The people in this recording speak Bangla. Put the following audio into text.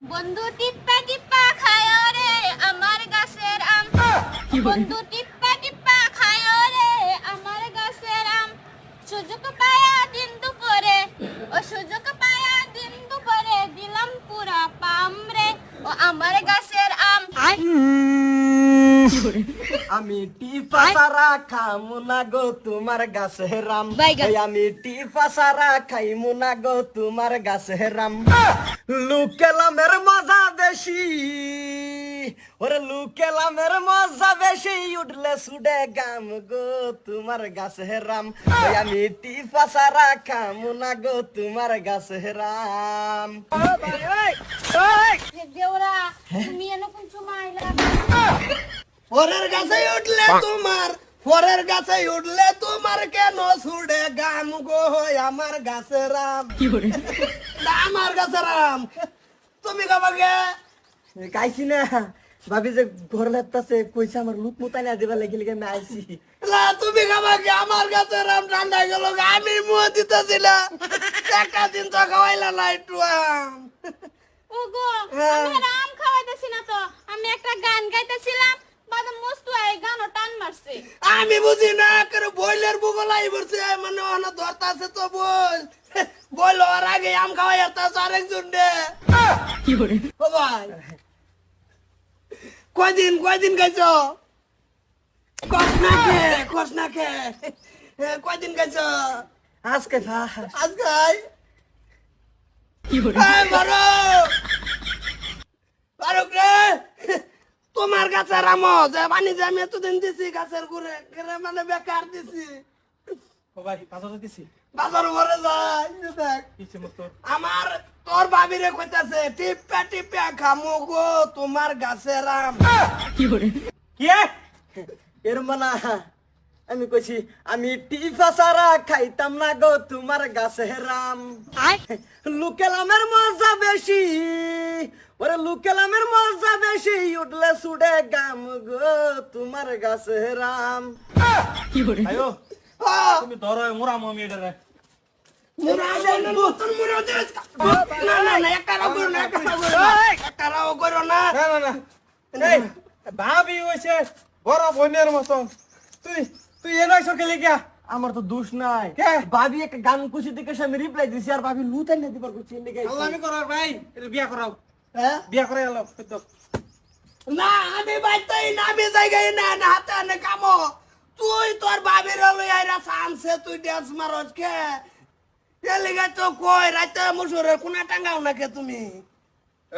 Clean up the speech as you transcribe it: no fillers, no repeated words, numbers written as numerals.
বন্ধু টিপ্পা টিপ্পা খায় রে আমার গাছের আম। বন্ধু টিপ্পা টিপ্পা খায় রে আমার গাছের আম। সুযোগ পায়া দিন দুপুরে, ও সুযোগ পায়া দিন দুপুরে দিলাম পুরা পাম রে ও আমার গাছের আম। আমি টিফা সারা খামু না গো তোমার গাছের রাম। আমি টিফা সারা খাইমু না গো তোমার গাছের রাম। লুকেলামের মজা বেশি, ওরে লুকেলামের মজা বেশি, উঠলে সুডে গাম গো তোমার গাছের রাম। আমি টিফা সারা খামু না গো তোমার গাছের রাম। দেওরা তুমি এরকম সময় পরের গাছে উঠলে তোমার, পরের গাছে উঠলে তোমার কেন ছুড়ে গাম গো আমার গাছে রাম। আমার গাছে রাম তুমি গাবাগে গাইছি না ভাবি যে ঘর লাগতাছে কইছে আমার লুক মুতাই না দিবা লাগিলে আমি আইছি না। তুমি গাবাগে আমার গাছে রাম ঠান্ডা গেল আমি মুহ দিতেছিলাম একটা দিন তো খাওয়াইলা না একটু আম। ওগো আমি আম খাওয়াইতেছি না তো, আমি একটা গান গাইতেছিলাম বাদে মস্তু এই গানও টান মারছে। আমি বুঝি না করে বইলের বুগলাই বলছে মানে ওনা ধরতা আছে তো বল বল ওর আগে আম খাওয়াই আসতা আরেকজন দে কি করে ও ভাই কয়দিন গাইছো কস না কে কয়দিন গাইছো আজকে আজকে কি করে বারো বারো রে তোমার গাছের আম যে পানি যে আমি এতদিন দিছি গাছের ঘুরে মানে বেকার দিছি বাজার ভরে যায় দেখ আমার তোর ভাবিরে কইতাছে টিপা টিপা খামু গো তোমার গাছের আম। কি করে কি এর মানা আমি কইছি আমি টিফা সারা খাইতাম না গো তোমার গাছের আম। লুকেলামের মজা বেশি, ওরে লুকেলামের মজা বেশি, উঠলে সুডে গাম গো তোমার গাছের আম। কি করে আয়ো তুমি ধরো মোরা মামি এটারে মোরা দেন নতুন মোরা দে না না না একারাও করো না একারাও করো না না এই ভাবি হইছে বড় বোনের মতন তুই তুই এনাই সকেলে গিয়া আমার তো দোষ নাই ভাবি একটা গান কুচি থেকে আমি রিপ্লাই দিছি আর ভাবি লুতাই না দিবার কুচি এনে গাইছি আমি করার ভাই এটা বিয়া করাও হ্যাঁ বিয়া করে এলো না আমি বাইতাই না আমি জায়গায় না না হাতে না কামো তুই তোর ভাবির লই আইরা সানসে তুই ডান্স মারছ কে এলিগা তো কই রাতে মুসুরের কোনা টাঙ্গাও না কে তুমি